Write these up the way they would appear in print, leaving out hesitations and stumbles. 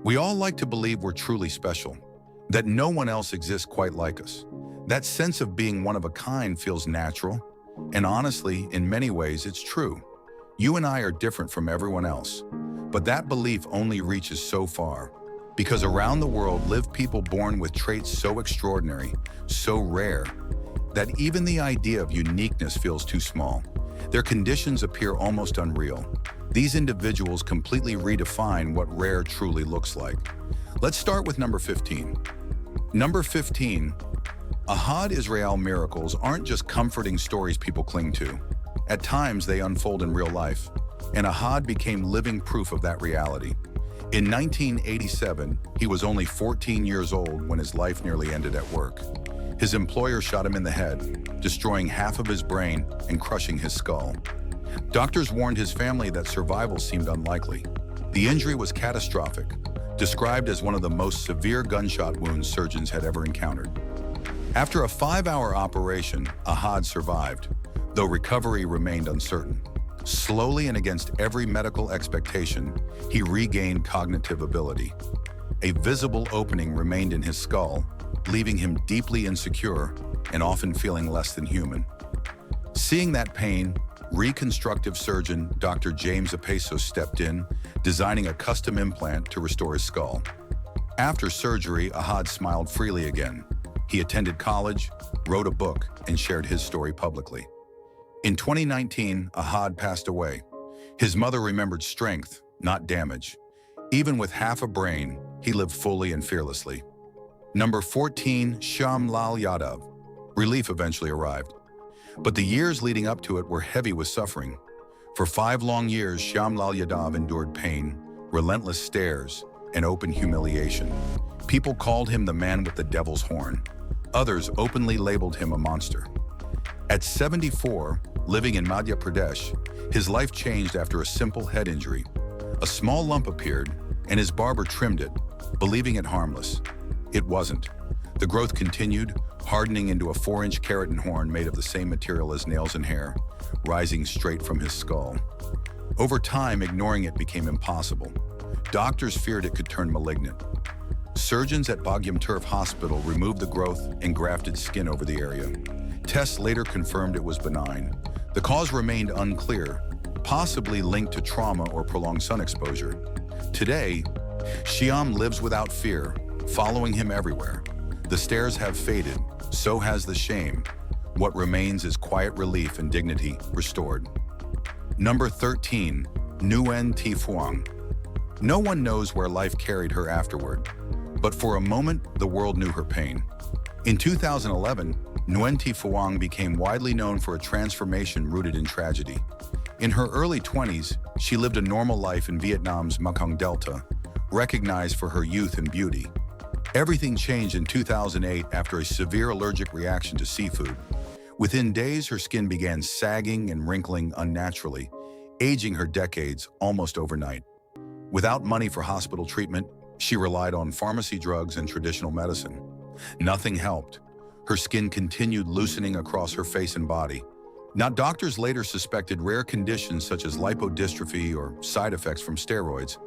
We all like to believe we're truly special, that no one else exists quite like us. That sense of being one of a kind feels natural, and honestly, in many ways, it's true. You and I are different from everyone else, but that belief only reaches so far, because around the world live people born with traits so extraordinary, so rare, that even the idea of uniqueness feels too small. Their conditions appear almost unreal. These individuals completely redefine what rare truly looks like. Let's start with number 15. Number 15, Ahad Israel miracles aren't just comforting stories people cling to. At times, they unfold in real life, and Ahad became living proof of that reality. In 1987, he was only 14 years old when his life nearly ended at work. His employer shot him in the head, destroying half of his brain and crushing his skull. Doctors warned his family that survival seemed unlikely. The injury was catastrophic, described as one of the most severe gunshot wounds surgeons had ever encountered. After a 5-hour operation, Ahad survived, though recovery remained uncertain. Slowly and against every medical expectation, he regained cognitive ability. A visible opening remained in his skull, leaving him deeply insecure and often feeling less than human. Seeing that pain, reconstructive surgeon Dr. James Apeso stepped in, designing a custom implant to restore his skull. After surgery, Ahad smiled freely again. He attended college, wrote a book, and shared his story publicly. In 2019, Ahad passed away. His mother remembered strength, not damage. Even with half a brain, he lived fully and fearlessly. Number 14, Shyam Lal Yadav. Relief eventually arrived, but the years leading up to it were heavy with suffering. For 5 long years, Shyam Lal Yadav endured pain, relentless stares, and open humiliation. People called him the man with the devil's horn. Others openly labeled him a monster. At 74, living in Madhya Pradesh, his life changed after a simple head injury. A small lump appeared, and his barber trimmed it, believing it harmless. It wasn't. The growth continued, hardening into a 4-inch keratin horn made of the same material as nails and hair, rising straight from his skull. Over time, ignoring it became impossible. Doctors feared it could turn malignant. Surgeons at Bhagyam Turf Hospital removed the growth and grafted skin over the area. Tests later confirmed it was benign. The cause remained unclear, possibly linked to trauma or prolonged sun exposure. Today, Shyam lives without fear, following him everywhere. The stares have faded, so has the shame. What remains is quiet relief and dignity restored. Number 13, Nguyen Thi Phuong. No one knows where life carried her afterward, but for a moment, the world knew her pain. In 2011, Nguyen Thi Phuong became widely known for a transformation rooted in tragedy. In her early 20s, she lived a normal life in Vietnam's Mekong Delta, recognized for her youth and beauty. Everything changed in 2008 after a severe allergic reaction to seafood. Within days, her skin began sagging and wrinkling unnaturally, aging her decades almost overnight. Without money for hospital treatment, she relied on pharmacy drugs and traditional medicine. Nothing helped. Her skin continued loosening across her face and body. Now, doctors later suspected rare conditions such as lipodystrophy or side effects from steroids,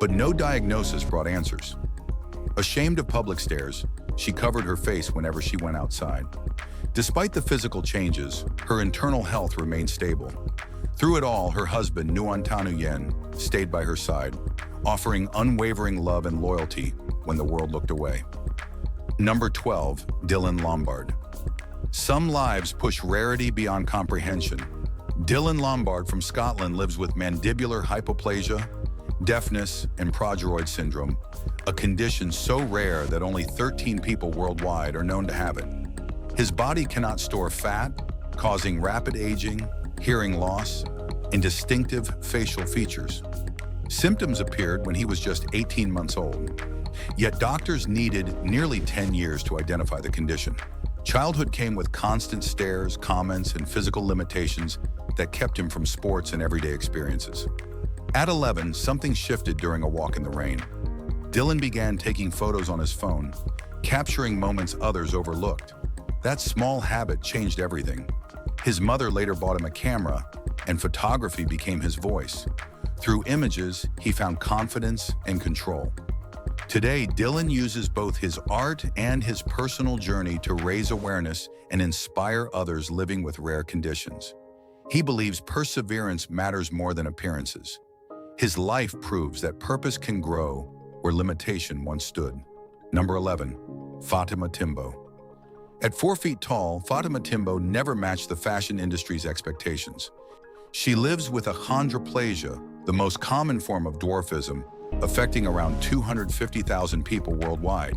but no diagnosis brought answers. Ashamed of public stares, she covered her face whenever she went outside. Despite the physical changes, her internal health remained stable. Through it all, her husband, Nguyen Yen, stayed by her side, offering unwavering love and loyalty when the world looked away. Number 12, Dylan Lombard. Some lives push rarity beyond comprehension. Dylan Lombard from Scotland lives with mandibular hypoplasia, deafness, and progeroid syndrome, a condition so rare that only 13 people worldwide are known to have it. His body cannot store fat, causing rapid aging, hearing loss, and distinctive facial features. Symptoms appeared when he was just 18 months old. Yet doctors needed nearly 10 years to identify the condition. Childhood came with constant stares, comments, and physical limitations that kept him from sports and everyday experiences. At 11, something shifted during a walk in the rain. Dylan began taking photos on his phone, capturing moments others overlooked. That small habit changed everything. His mother later bought him a camera, and photography became his voice. Through images, he found confidence and control. Today, Dylan uses both his art and his personal journey to raise awareness and inspire others living with rare conditions. He believes perseverance matters more than appearances. His life proves that purpose can grow where limitation once stood. Number 11, Fatima Timbo. At 4 feet tall, Fatima Timbo never matched the fashion industry's expectations. She lives with achondroplasia, the most common form of dwarfism, affecting around 250,000 people worldwide.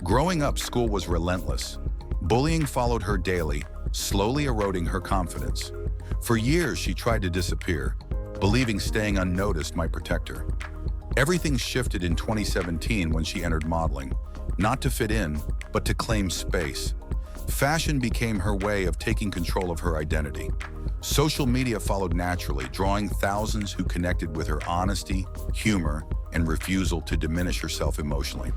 Growing up, school was relentless. Bullying followed her daily, slowly eroding her confidence. For years, she tried to disappear, believing staying unnoticed might protect her. Everything shifted in 2017 when she entered modeling, not to fit in, but to claim space. Fashion became her way of taking control of her identity. Social media followed naturally, drawing thousands who connected with her honesty, humor, and refusal to diminish herself emotionally.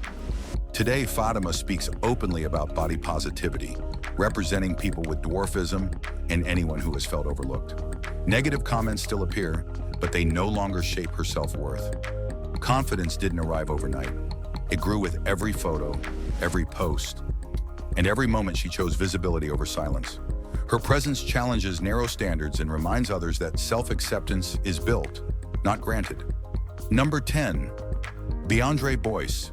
Today, Fatima speaks openly about body positivity, representing people with dwarfism and anyone who has felt overlooked. Negative comments still appear, but they no longer shape her self-worth. Confidence didn't arrive overnight. It grew with every photo, every post, and every moment she chose visibility over silence. Her presence challenges narrow standards and reminds others that self-acceptance is built, not granted. Number 10, Beyonce Boyce.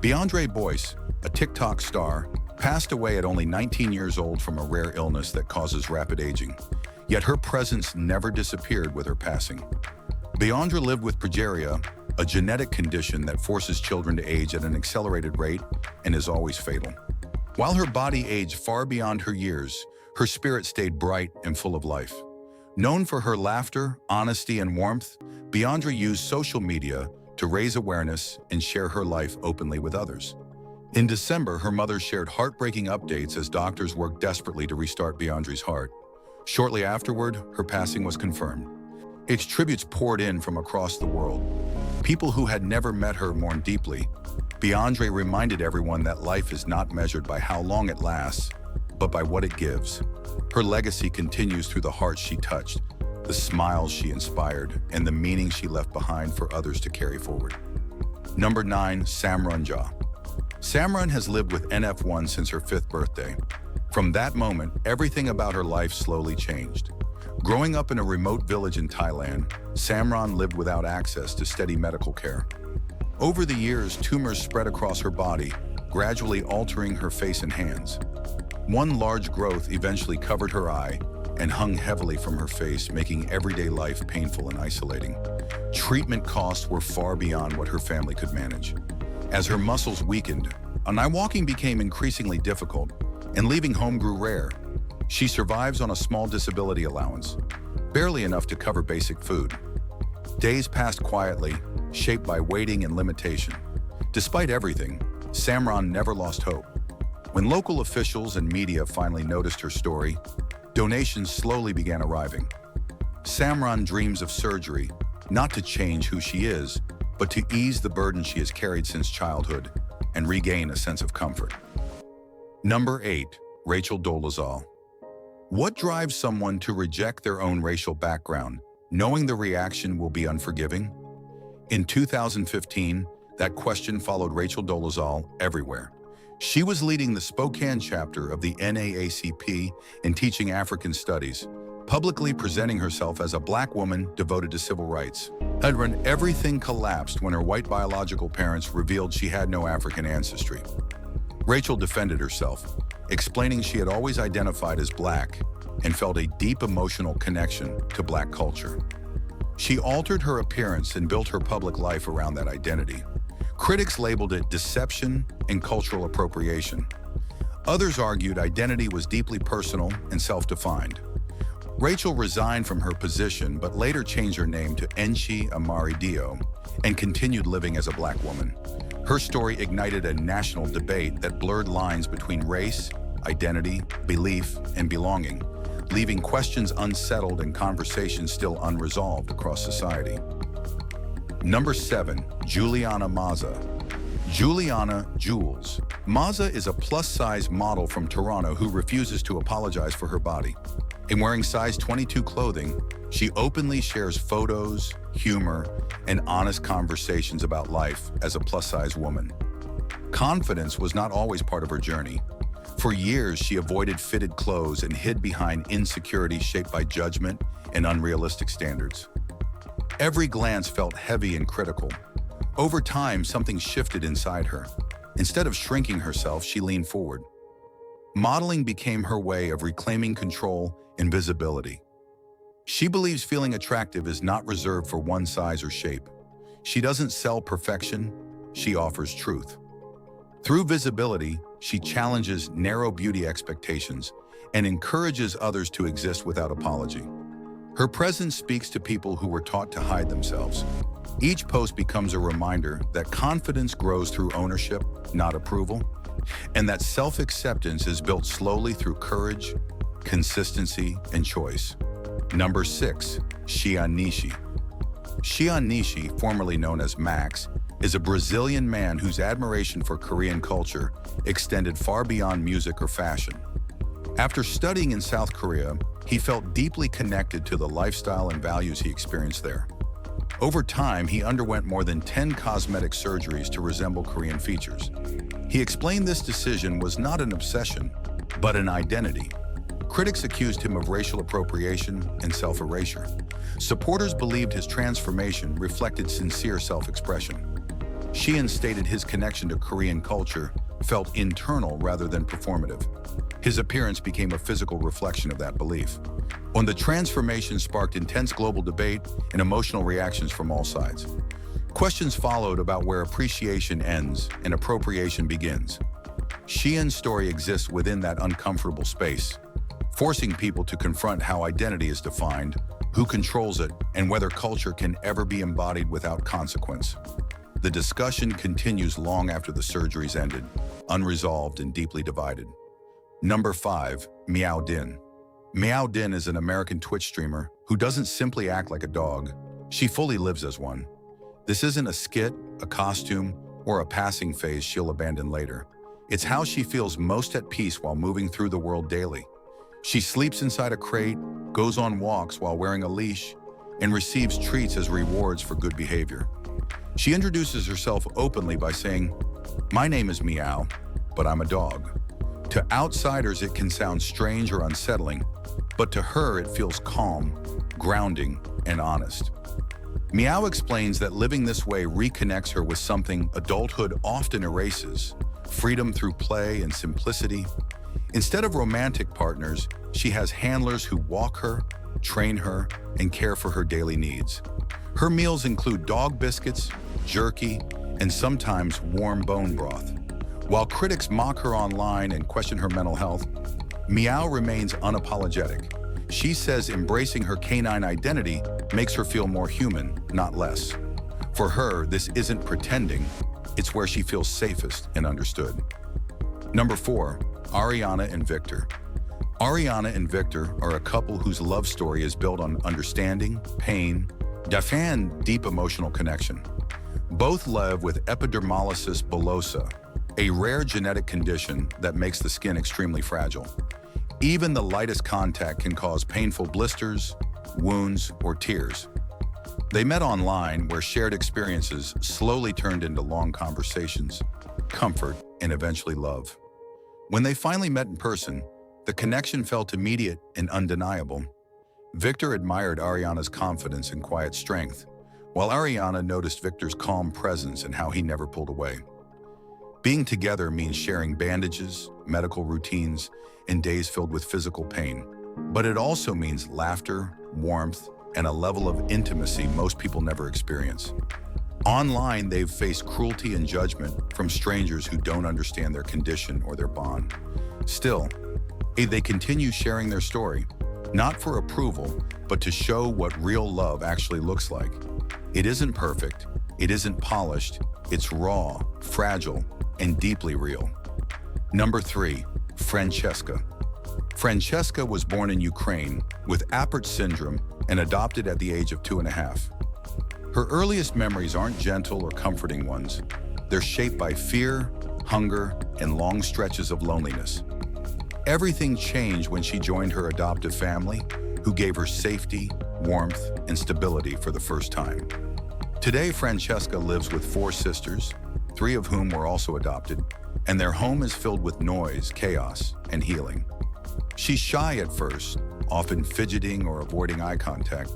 Beyonce Boyce, a TikTok star, passed away at only 19 years old from a rare illness that causes rapid aging. Yet her presence never disappeared with her passing. Beyonce lived with Progeria, a genetic condition that forces children to age at an accelerated rate and is always fatal. While her body aged far beyond her years, her spirit stayed bright and full of life. Known for her laughter, honesty, and warmth, Beyonce used social media to raise awareness and share her life openly with others. In December, her mother shared heartbreaking updates as doctors worked desperately to restart Beyonce's heart. Shortly afterward, her passing was confirmed. Its tributes poured in from across the world. People who had never met her mourned deeply. Beyonce reminded everyone that life is not measured by how long it lasts, but by what it gives. Her legacy continues through the hearts she touched, the smiles she inspired, and the meaning she left behind for others to carry forward. Number 9, Samran Ja. Samran has lived with NF1 since her 5th birthday. From that moment, everything about her life slowly changed. Growing up in a remote village in Thailand, Samran lived without access to steady medical care. Over the years, tumors spread across her body, gradually altering her face and hands. One large growth eventually covered her eye and hung heavily from her face, making everyday life painful and isolating. Treatment costs were far beyond what her family could manage. As her muscles weakened, walking became increasingly difficult, and leaving home grew rare. She survives on a small disability allowance, barely enough to cover basic food. Days passed quietly, shaped by waiting and limitation. Despite everything, Samran never lost hope. When local officials and media finally noticed her story, donations slowly began arriving. Samran dreams of surgery, not to change who she is, but to ease the burden she has carried since childhood and regain a sense of comfort. Number 8, Rachel Dolezal. What drives someone to reject their own racial background, knowing the reaction will be unforgiving? In 2015, that question followed Rachel Dolezal everywhere. She was leading the Spokane chapter of the NAACP in teaching African studies, publicly presenting herself as a Black woman devoted to civil rights. However, everything collapsed when her white biological parents revealed she had no African ancestry. Rachel defended herself, explaining she had always identified as Black and felt a deep emotional connection to Black culture. She altered her appearance and built her public life around that identity. Critics labeled it deception and cultural appropriation. Others argued identity was deeply personal and self-defined. Rachel resigned from her position but later changed her name to Enchi Amari Dio and continued living as a Black woman. Her story ignited a national debate that blurred lines between race, identity, belief, and belonging, leaving questions unsettled and conversations still unresolved across society. Number 7, Juliana Maza. Juliana Jules. Maza is a plus-size model from Toronto who refuses to apologize for her body. In wearing size 22 clothing, she openly shares photos, humor, and honest conversations about life as a plus-size woman. Confidence was not always part of her journey. For years, she avoided fitted clothes and hid behind insecurities shaped by judgment and unrealistic standards. Every glance felt heavy and critical. Over time, something shifted inside her. Instead of shrinking herself, she leaned forward. Modeling became her way of reclaiming control and visibility. She believes feeling attractive is not reserved for one size or shape. She doesn't sell perfection, she offers truth. Through visibility, she challenges narrow beauty expectations and encourages others to exist without apology. Her presence speaks to people who were taught to hide themselves. Each post becomes a reminder that confidence grows through ownership, not approval, and that self-acceptance is built slowly through courage, consistency, and choice. Number 6, Xian Nishi. Xian Nishi, formerly known as Max, is a Brazilian man whose admiration for Korean culture extended far beyond music or fashion. After studying in South Korea, he felt deeply connected to the lifestyle and values he experienced there. Over time, he underwent more than 10 cosmetic surgeries to resemble Korean features. He explained this decision was not an obsession, but an identity. Critics accused him of racial appropriation and self-erasure. Supporters believed his transformation reflected sincere self-expression. Xian stated his connection to Korean culture felt internal rather than performative. His appearance became a physical reflection of that belief. The transformation sparked intense global debate and emotional reactions from all sides. Questions followed about where appreciation ends and appropriation begins. Xian's story exists within that uncomfortable space, forcing people to confront how identity is defined, who controls it, and whether culture can ever be embodied without consequence. The discussion continues long after the surgeries ended, unresolved and deeply divided. Number 5, Meow Din. Meow Din is an American Twitch streamer who doesn't simply act like a dog. She fully lives as one. This isn't a skit, a costume, or a passing phase she'll abandon later. It's how she feels most at peace while moving through the world daily. She sleeps inside a crate, goes on walks while wearing a leash, and receives treats as rewards for good behavior. She introduces herself openly by saying, "My name is Meow, but I'm a dog." To outsiders, it can sound strange or unsettling, but to her, it feels calm, grounding, and honest. Meow explains that living this way reconnects her with something adulthood often erases: freedom through play and simplicity. Instead of romantic partners, she has handlers who walk her, train her, and care for her daily needs. Her meals include dog biscuits, jerky, and sometimes warm bone broth. While critics mock her online and question her mental health, Meow remains unapologetic. She says embracing her canine identity makes her feel more human, not less. For her, this isn't pretending, it's where she feels safest and understood. Number 4, Ariana and Victor. Ariana and Victor are a couple whose love story is built on understanding, pain, and deep emotional connection. Both live with epidermolysis bullosa, a rare genetic condition that makes the skin extremely fragile. Even the lightest contact can cause painful blisters, wounds, or tears. They met online, where shared experiences slowly turned into long conversations, comfort, and eventually love. When they finally met in person, the connection felt immediate and undeniable. Victor admired Ariana's confidence and quiet strength, while Ariana noticed Victor's calm presence and how he never pulled away. Being together means sharing bandages, medical routines, and days filled with physical pain. But it also means laughter, warmth, and a level of intimacy most people never experience. Online, they've faced cruelty and judgment from strangers who don't understand their condition or their bond. Still, they continue sharing their story, not for approval, but to show what real love actually looks like. It isn't perfect, it isn't polished, it's raw, fragile, and deeply real. Number 3, Francesca. Francesca was born in Ukraine with Apert syndrome and adopted at the age of 2.5. Her earliest memories aren't gentle or comforting ones. They're shaped by fear, hunger, and long stretches of loneliness. Everything changed when she joined her adoptive family, who gave her safety, warmth, and stability for the first time. Today, Francesca lives with 4 sisters, 3 of whom were also adopted, and their home is filled with noise, chaos, and healing. She's shy at first, often fidgeting or avoiding eye contact,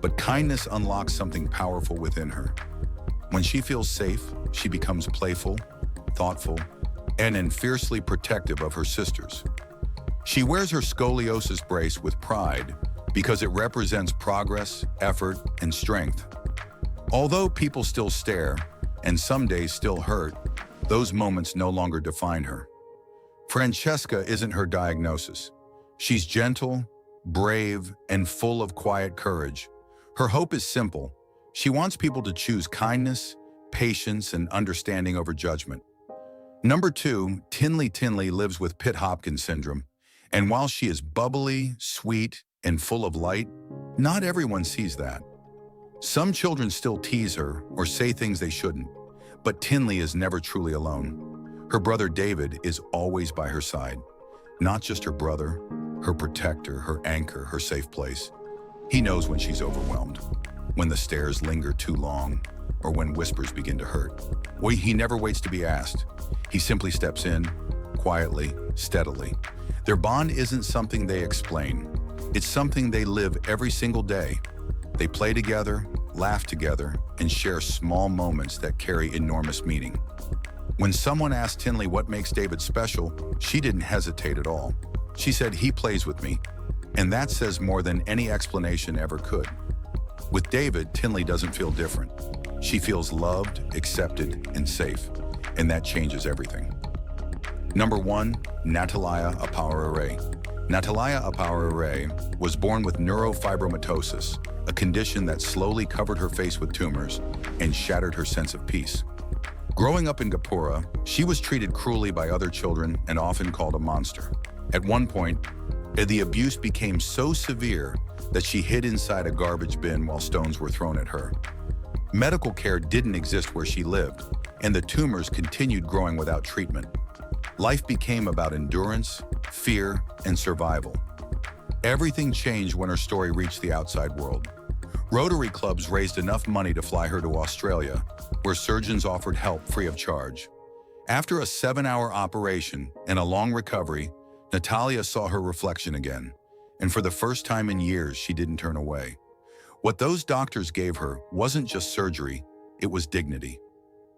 but kindness unlocks something powerful within her. When she feels safe, she becomes playful, thoughtful, and fiercely protective of her sisters. She wears her scoliosis brace with pride because it represents progress, effort, and strength. Although people still stare, and some days still hurt, those moments no longer define her. Francesca isn't her diagnosis. She's gentle, brave, and full of quiet courage. Her hope is simple. She wants people to choose kindness, patience, and understanding over judgment. Number 2, Tinley lives with Pitt-Hopkins syndrome, and while she is bubbly, sweet, and full of light, not everyone sees that. Some children still tease her or say things they shouldn't, but Tinley is never truly alone. Her brother David is always by her side. Not just her brother, her protector, her anchor, her safe place. He knows when she's overwhelmed, when the stares linger too long, or when whispers begin to hurt. He never waits to be asked. He simply steps in, quietly, steadily. Their bond isn't something they explain. It's something they live every single day. They play together, laugh together, and share small moments that carry enormous meaning. When someone asked Tinley what makes David special, she didn't hesitate at all. She said, "He plays with me," and that says more than any explanation ever could. With David, Tinley doesn't feel different. She feels loved, accepted, and safe, and that changes everything. Number 1, Natalia Apowere. Natalia Apowere was born with neurofibromatosis, a condition that slowly covered her face with tumors and shattered her sense of peace. Growing up in Gapura, she was treated cruelly by other children and often called a monster. At one point, the abuse became so severe that she hid inside a garbage bin while stones were thrown at her. Medical care didn't exist where she lived, and the tumors continued growing without treatment. Life became about endurance, fear, and survival. Everything changed when her story reached the outside world. Rotary clubs raised enough money to fly her to Australia, where surgeons offered help free of charge. After a 7-hour operation and a long recovery, Natalia saw her reflection again, and for the first time in years, she didn't turn away. What those doctors gave her wasn't just surgery, it was dignity.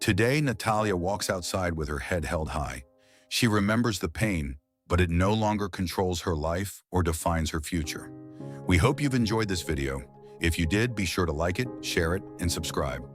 Today, Natalia walks outside with her head held high. She remembers the pain, but it no longer controls her life or defines her future. We hope you've enjoyed this video. If you did, be sure to like it, share it, and subscribe.